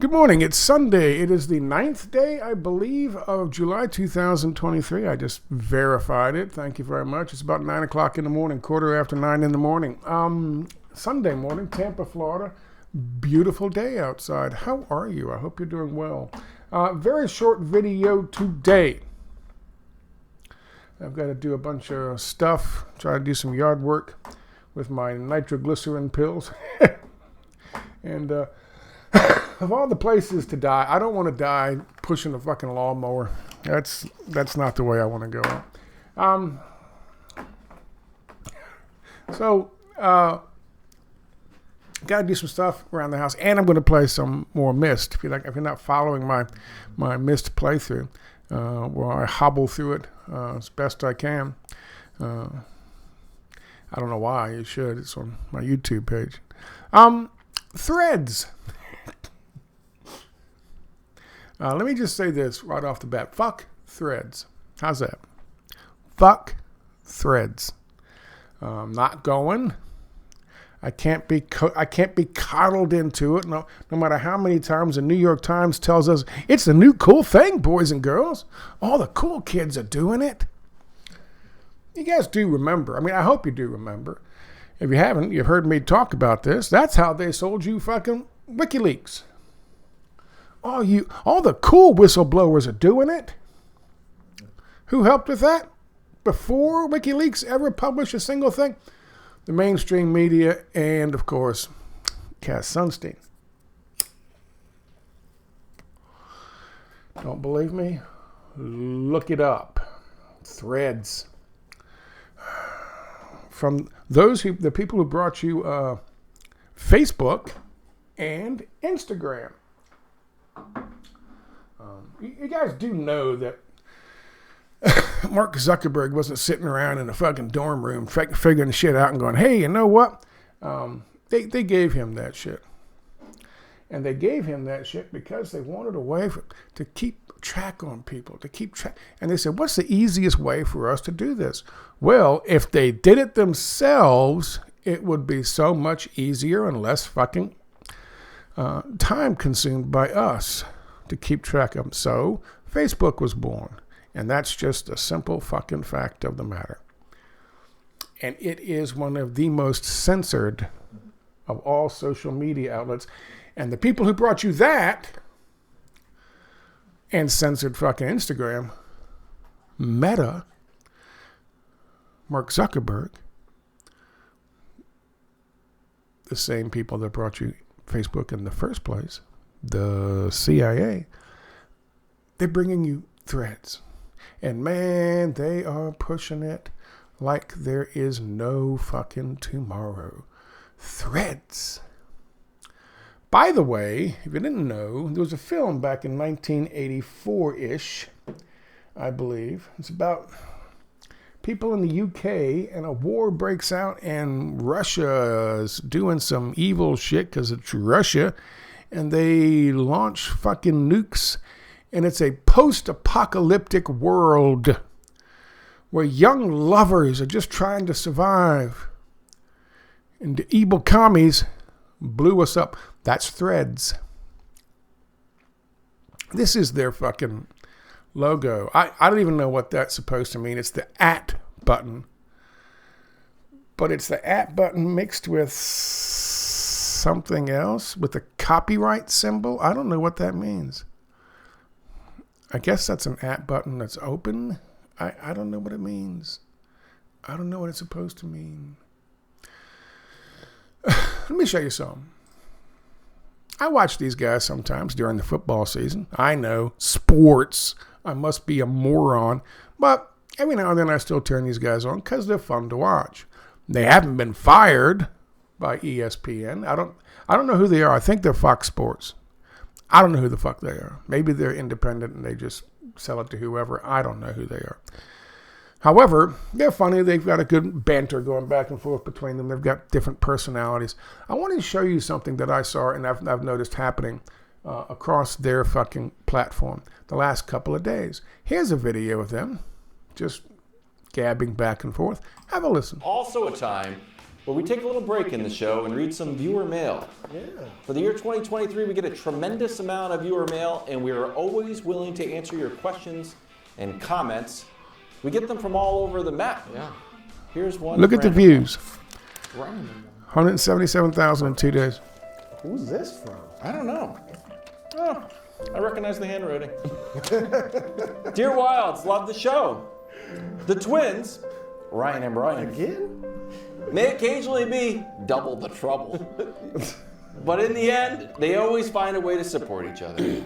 Good morning. It's Sunday. It is the 9th day, I believe, of July 2023. I just verified it. Thank you very much. It's about 9 o'clock in the morning, quarter after 9 in the morning. Sunday morning, Tampa, Florida. Beautiful day outside. How are you? I hope you're doing well. Very short video today. I've got to do a bunch of stuff, try to do some yard work with my nitroglycerin pills. And of all the places to die, I don't want to die pushing a fucking lawnmower. That's not the way I want to go. Got to do some stuff around the house, and I'm going to play some more Myst. If you're not following my Myst playthrough, where I hobble through it as best I can. I don't know why. You should. It's on my YouTube page. Threads. Let me just say this right off the bat. Fuck threads. How's that? Fuck threads. Not going. I can't be coddled into it. No matter how many times the New York Times tells us it's the new cool thing, boys and girls. All the cool kids are doing it. You guys do remember. I mean, I hope you do remember. If you haven't, you've heard me talk about this. That's how they sold you fucking WikiLeaks. All the cool whistleblowers are doing it. Who helped with that? Before WikiLeaks ever published a single thing? The mainstream media and, of course, Cass Sunstein. Don't believe me? Look it up. Threads. From the people who brought you Facebook and Instagram. You guys do know that Mark Zuckerberg wasn't sitting around in a fucking dorm room figuring shit out and going, hey, you know what? They gave him that shit. And they gave him that shit because they wanted a way to keep track on people, to keep track. And they said, what's the easiest way for us to do this? Well, if they did it themselves, it would be so much easier and less fucking time consumed by us to keep track of them. So Facebook was born. And that's just a simple fucking fact of the matter. And it is one of the most censored of all social media outlets. And the people who brought you that and censored fucking Instagram, Meta, Mark Zuckerberg, the same people that brought you Facebook in the first place, the CIA, they're bringing you Threads. And man, they are pushing it like there is no fucking tomorrow. Threads. By the way, if you didn't know, there was a film back in 1984-ish, I believe. It's about people in the UK, and a war breaks out, and Russia's doing some evil shit because it's Russia, and they launch fucking nukes, and it's a post-apocalyptic world where young lovers are just trying to survive, and the evil commies blew us up. That's Threads. This is their fucking logo. I don't even know what that's supposed to mean. It's the @ button. But it's the @ button mixed with something else, with a copyright symbol. I don't know what that means. I guess that's an @ button that's open. I don't know what it means. I don't know what it's supposed to mean. Let me show you something. I watch these guys sometimes during the football season. I know, sports. I must be a moron. But every now and then I still turn these guys on because they're fun to watch. They haven't been fired by ESPN. I don't know who they are. I think they're Fox Sports. I don't know who the fuck they are. Maybe they're independent and they just sell it to whoever. I don't know who they are. However, they're funny. They've got a good banter going back and forth between them. They've got different personalities. I want to show you something that I saw and I've noticed happening across their fucking platform the last couple of days. Here's a video of them just gabbing back and forth. Have a listen. Also a time where we take a little break in the show and read some viewer mail. Yeah. For the year 2023, we get a tremendous amount of viewer mail, and we are always willing to answer your questions and comments. We get them from all over the map. Yeah. Here's one. Look at the views. Random. 177,000 in 2 days. Who's this from? I don't know. Oh, I recognize the handwriting. Dear Wilds, love the show. The twins, Ryan and Brian, Again? may occasionally be double the trouble. But in the end, they always find a way to support each other.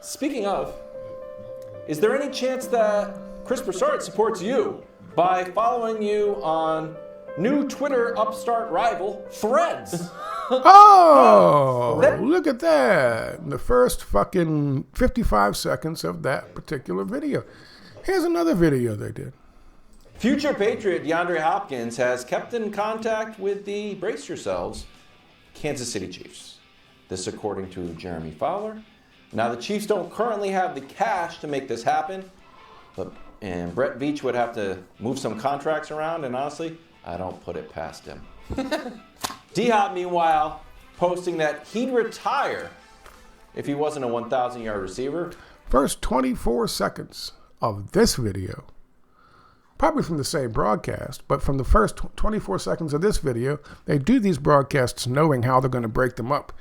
Speaking of, is there any chance that Chris Broussard supports you by following you on new Twitter upstart rival, Threads? Oh, look at that. The first fucking 55 seconds of that particular video. Here's another video they did. Future Patriot DeAndre Hopkins has kept in contact with the, brace yourselves, Kansas City Chiefs. This according to Jeremy Fowler. Now, the Chiefs don't currently have the cash to make this happen, and Brett Veach would have to move some contracts around, and honestly, I don't put it past him. D-Hop, meanwhile, posting that he'd retire if he wasn't a 1,000-yard receiver. First 24 seconds of this video, probably from the same broadcast, but from the first 24 seconds of this video, they do these broadcasts knowing how they're going to break them up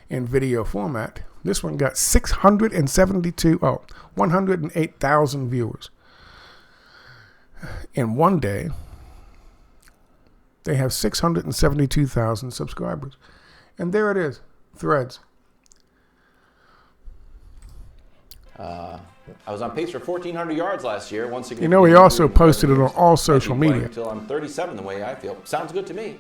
in video format. This one got 108,000 viewers. In one day, they have 672,000 subscribers. And there it is, Threads. I was on pace for 1,400 yards last year. Once again, You know, he also posted it on all social media. Until I'm 37, the way I feel. Sounds good to me.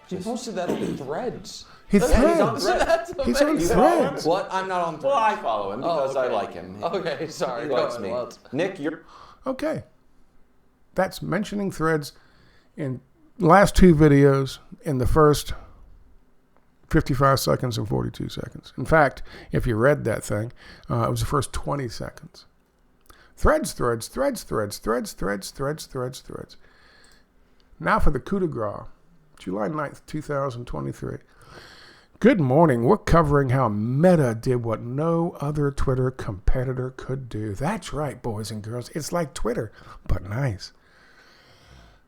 He posted that on Threads. He's Yeah, he's on Threads. Threads. That's He's on amazing. Threads. What? I'm not on Threads. Well, I follow him because I okay. like him. Okay, sorry. He Go likes ahead, me. Walt. Nick, you're... Okay. That's mentioning Threads in last two videos in the first 55 seconds and 42 seconds. In fact, if you read that thing, it was the first 20 seconds. Threads. Now for the coup de grace. July 9th, 2023. Good morning. We're covering how Meta did what no other Twitter competitor could do. That's right, boys and girls. It's like Twitter, but nice.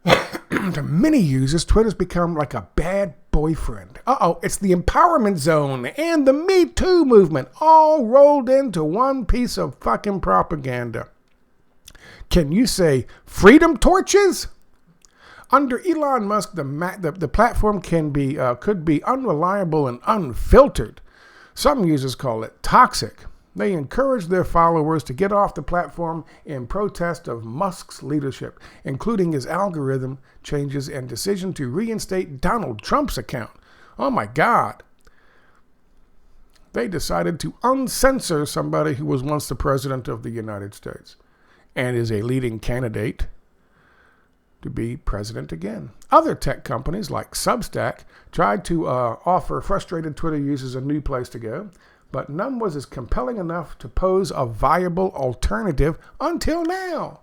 To many users, Twitter's become like a bad boyfriend. It's the empowerment zone and the Me Too movement all rolled into one piece of fucking propaganda. Can you say freedom torches? Under Elon Musk, the platform could be unreliable and unfiltered. Some users call it toxic. They encourage their followers to get off the platform in protest of Musk's leadership, including his algorithm changes and decision to reinstate Donald Trump's account. Oh my God. They decided to uncensor somebody who was once the president of the United States and is a leading candidate to be president again. Other tech companies like Substack tried to offer frustrated Twitter users a new place to go, but none was as compelling enough to pose a viable alternative until now.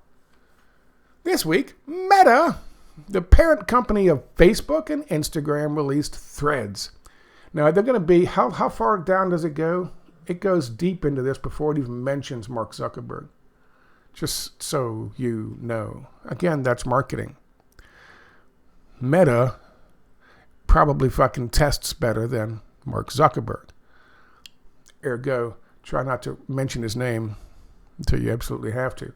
This week, Meta, the parent company of Facebook and Instagram, released Threads. Now, they're going to be, how far down does it go? It goes deep into this before it even mentions Mark Zuckerberg. Just so you know. Again, that's marketing. Meta probably fucking tests better than Mark Zuckerberg. Ergo, try not to mention his name until you absolutely have to.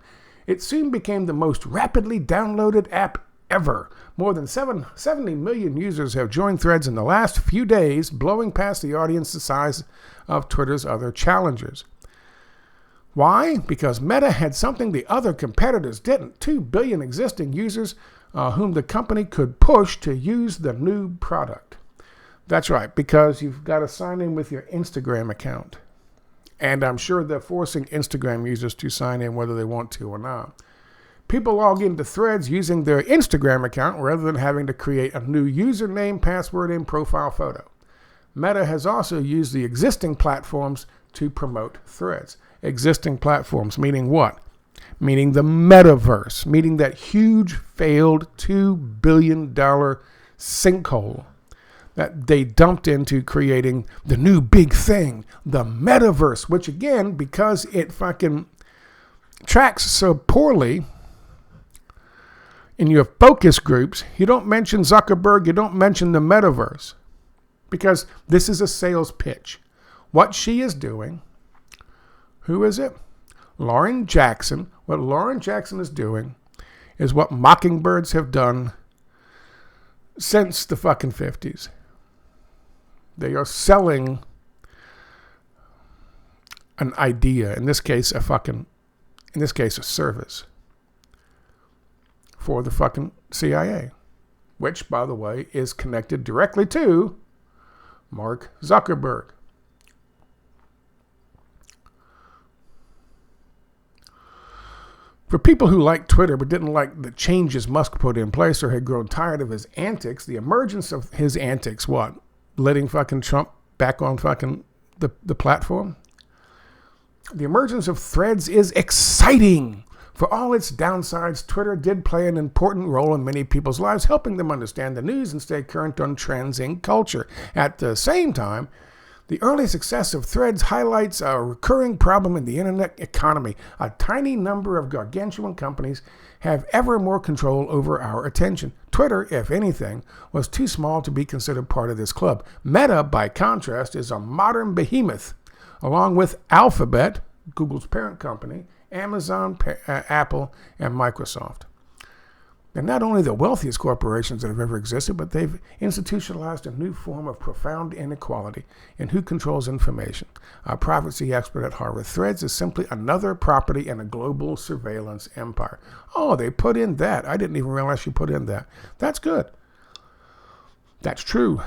It soon became the most rapidly downloaded app ever. More than 70 million users have joined Threads in the last few days, blowing past the audience size of Twitter's other challengers. Why? Because Meta had something the other competitors didn't. 2 billion existing users whom the company could push to use the new product. That's right, because you've got to sign in with your Instagram account. And I'm sure they're forcing Instagram users to sign in whether they want to or not. People log into Threads using their Instagram account rather than having to create a new username, password, and profile photo. Meta has also used the existing platforms to promote Threads. Existing platforms, meaning what? Meaning the metaverse, meaning that huge failed $2 billion sinkhole that they dumped into creating the new big thing, the metaverse, which again, because it fucking tracks so poorly in your focus groups, you don't mention Zuckerberg, you don't mention the metaverse, because this is a sales pitch. What she is doing, who is it? Lauren Jackson. What Lauren Jackson is doing is what mockingbirds have done since the fucking 50s. They are selling an idea, in this case a service for the fucking CIA, which, by the way, is connected directly to Mark Zuckerberg. For people who liked Twitter but didn't like the changes Musk put in place or had grown tired of his antics, the emergence of his antics, what? Letting fucking Trump back on fucking the platform? The emergence of Threads is exciting. For all its downsides, Twitter did play an important role in many people's lives, helping them understand the news and stay current on trends in culture. At the same time, the early success of Threads highlights a recurring problem in the internet economy. A tiny number of gargantuan companies have ever more control over our attention. Twitter, if anything, was too small to be considered part of this club. Meta, by contrast, is a modern behemoth, along with Alphabet, Google's parent company, Amazon, Apple, and Microsoft. They're not only the wealthiest corporations that have ever existed, but they've institutionalized a new form of profound inequality in who controls information. A privacy expert at Harvard, Threads is simply another property in a global surveillance empire. Oh, they put in that. I didn't even realize you put in that. That's good. That's true.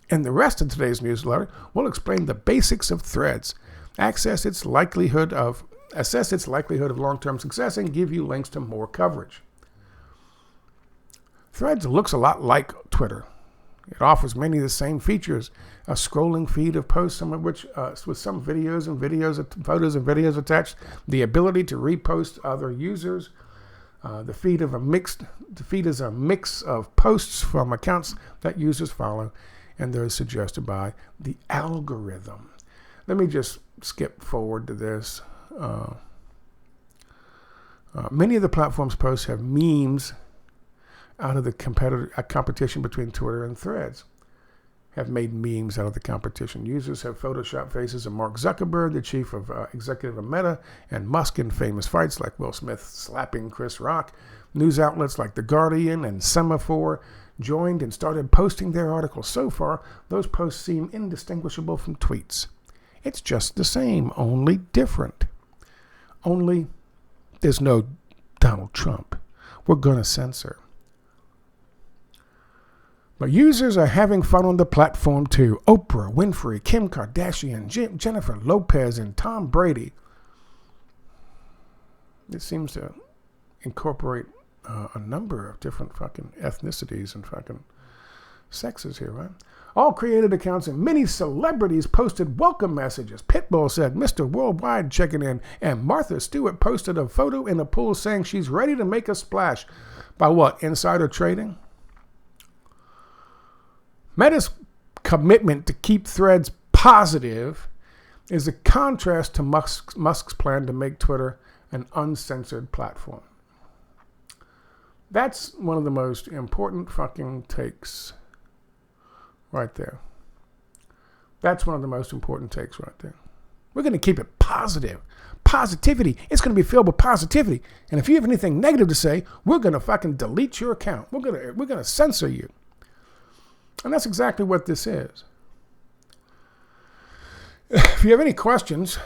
In the rest of today's newsletter, we'll explain the basics of Threads, assess its likelihood of long-term success, and give you links to more coverage. Threads looks a lot like Twitter. It offers many of the same features: a scrolling feed of posts, some of which with some photos and videos attached, the ability to repost other users. The feed is a mix of posts from accounts that users follow and those suggested by the algorithm. Let me just skip forward to this. Many of the platform's posts have memes out of the competition between Twitter and Threads. Have made memes out of the competition. Users have photoshopped faces of Mark Zuckerberg, the chief of executive of Meta, and Musk in famous fights like Will Smith slapping Chris Rock. News outlets like The Guardian and Semaphore joined and started posting their articles. So far, those posts seem indistinguishable from tweets. It's just the same, only different. Only there's no Donald Trump. We're going to censor. But users are having fun on the platform too. Oprah Winfrey, Kim Kardashian, Jennifer Lopez, and Tom Brady. It seems to incorporate a number of different fucking ethnicities and fucking sexes here, right? All created accounts and many celebrities posted welcome messages. Pitbull said, "Mr. Worldwide checking in." And Martha Stewart posted a photo in a pool saying she's ready to make a splash. By what? Insider trading? Meta's commitment to keep Threads positive is a contrast to Musk's plan to make Twitter an uncensored platform. That's one of the most important fucking takes right there. That's one of the most important takes right there. We're going to keep it positive. Positivity. It's going to be filled with positivity. And if you have anything negative to say, we're going to fucking delete your account. We're going to censor you. And that's exactly what this is. If you have any questions,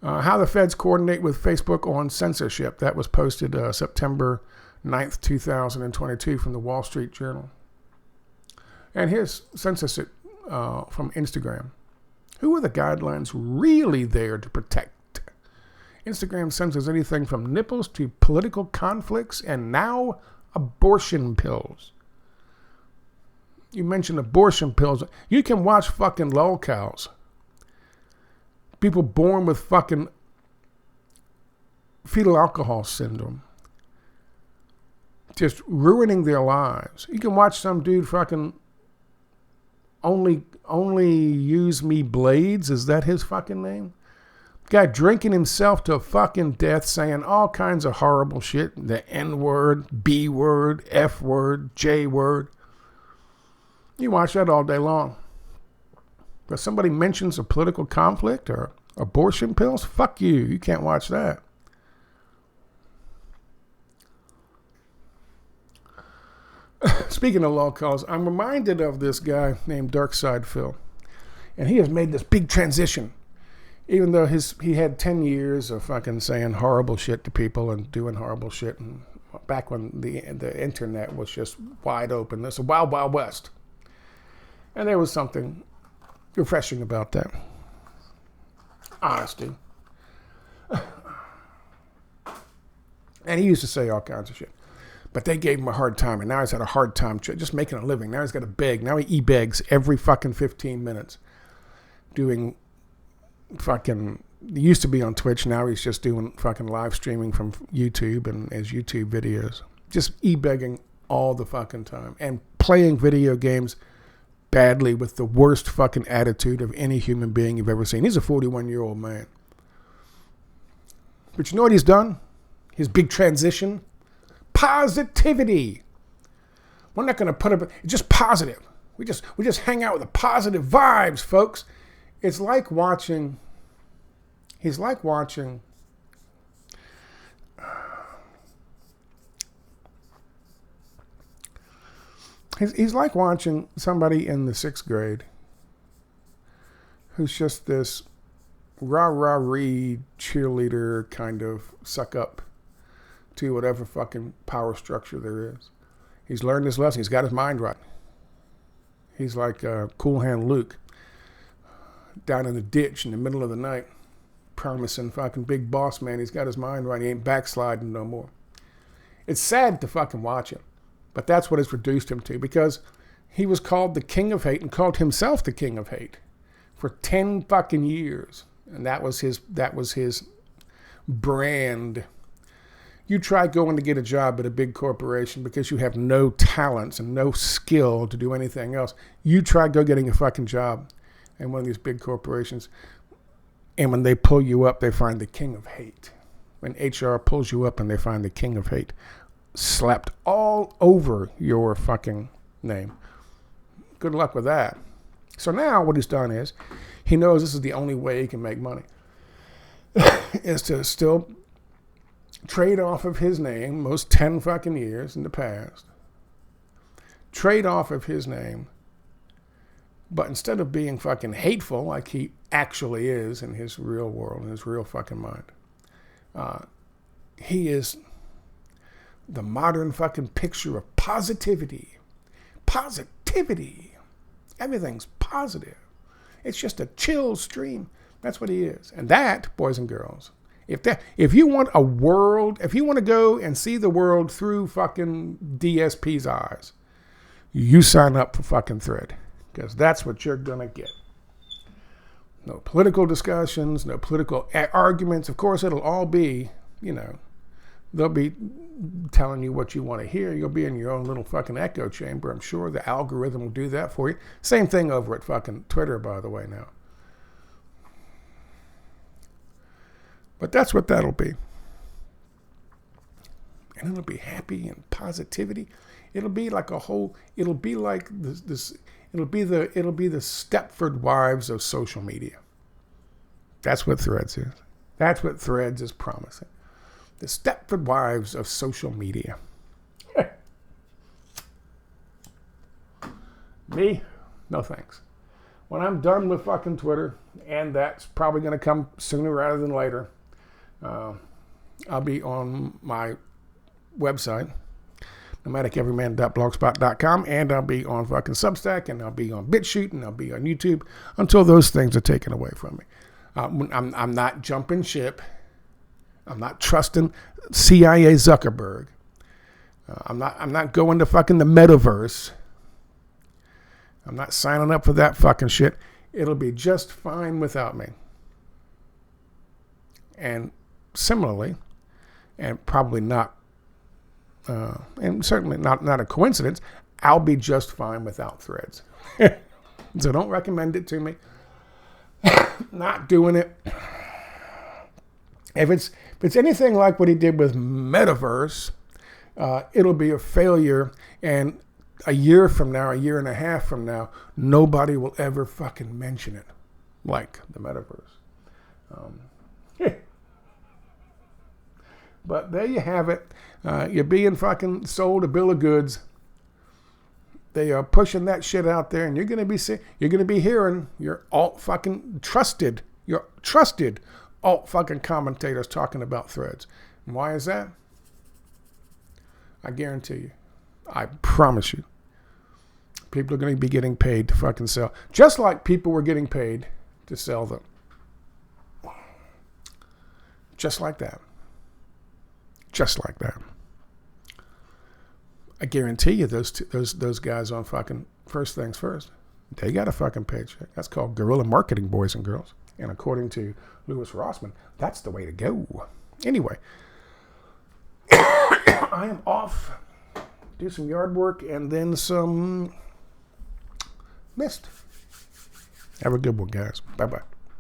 how the feds coordinate with Facebook on censorship, that was posted September 9th, 2022 from the Wall Street Journal. And here's censorship from Instagram. Who are the guidelines really there to protect? Instagram censors anything from nipples to political conflicts and now abortion pills. You mentioned abortion pills. You can watch fucking lolcows. People born with fucking fetal alcohol syndrome. just ruining their lives. You can watch some dude fucking only use me blades. Is that his fucking name? Guy drinking himself to fucking death, saying all kinds of horrible shit. The N word, B word, F word, J word. You watch that all day long. But somebody mentions a political conflict or abortion pills, fuck you. You can't watch that. Speaking of law calls, I'm reminded of this guy named Darkside Phil. And he has made this big transition. Even though he had 10 years of fucking saying horrible shit to people and doing horrible shit. And back when the internet was just wide open. It's a wild, wild west. And there was something refreshing about that. Honesty. And he used to say all kinds of shit. But they gave him a hard time, and now he's had a hard time just making a living. Now he's got to beg. Now he e-begs every fucking 15 minutes. Doing fucking... He used to be on Twitch. Now he's just doing fucking live streaming from YouTube and his YouTube videos. Just e-begging all the fucking time. And playing video games badly with the worst fucking attitude of any human being you've ever seen. He's a 41-year-old man. But you know what he's done? His big transition? Positivity. We're not going to put up... It's just positive. We just hang out with the positive vibes, folks. It's like watching... He's like watching... He's like watching somebody in the 6th grade who's just this rah-rah-ree cheerleader kind of suck up to whatever fucking power structure there is. He's learned his lesson. He's got his mind right. He's like Cool Hand Luke down in the ditch in the middle of the night promising fucking big boss man he's got his mind right. He ain't backsliding no more. It's sad to fucking watch him. But that's what it's reduced him to, because he was called the king of hate and called himself the king of hate for 10 fucking years. And that was his brand. You try going to get a job at a big corporation because you have no talents and no skill to do anything else. You try go getting a fucking job in one of these big corporations, and when they pull you up, they find the king of hate. When HR pulls you up and they find the king of hate slapped all over your fucking name. Good luck with that. So now what he's done is he knows this is the only way he can make money is to still trade off of his name, most 10 fucking years in the past, trade off of his name, but instead of being fucking hateful like he actually is in his real world, in his real fucking mind, he is the modern fucking picture of positivity. Positivity. Everything's positive. It's just a chill stream. That's what he is. And that, boys and girls, if you want a world, if you want to go and see the world through fucking DSP's eyes, you sign up for fucking Thread, because that's what you're going to get. No political discussions, no political arguments. Of course, it'll all be, they'll be telling you what you want to hear. You'll be in your own little fucking echo chamber. I'm sure the algorithm will do that for you. Same thing over at fucking Twitter, by the way, now. But that's what that'll be. And it'll be happy and positivity. It'll be like it'll be like this it'll be the Stepford wives of social media. That's what Threads is. That's what Threads is promising. The Stepford wives of social media. Me? No thanks. When I'm done with fucking Twitter, and that's probably going to come sooner rather than later, I'll be on my website, nomadicEveryman.blogspot.com, and I'll be on fucking Substack, and I'll be on BitChute, and I'll be on YouTube until those things are taken away from me. I'm not jumping ship. I'm not trusting CIA Zuckerberg. I'm not going to fucking the metaverse. I'm not signing up for that fucking shit. It'll be just fine without me. And similarly, and probably not and certainly not a coincidence, I'll be just fine without Threads. So don't recommend it to me. Not doing it. If it's anything like what he did with Metaverse, it'll be a failure, and a year from now, a year and a half from now, nobody will ever fucking mention it like the Metaverse. But there you have it. You're being fucking sold a bill of goods. They are pushing that shit out there, and you're gonna be hearing your alt fucking trusted alt fucking commentators talking about Threads. And why is that? I guarantee you. I promise you. People are going to be getting paid to fucking sell. Just like people were getting paid to sell them. Just like that. Just like that. I guarantee you those guys on fucking First Things First, they got a fucking paycheck. That's called guerrilla marketing, boys and girls. And according to Louis Rossman, that's the way to go. Anyway, I am off. Do some yard work and then some mist. Have a good one, guys. Bye-bye.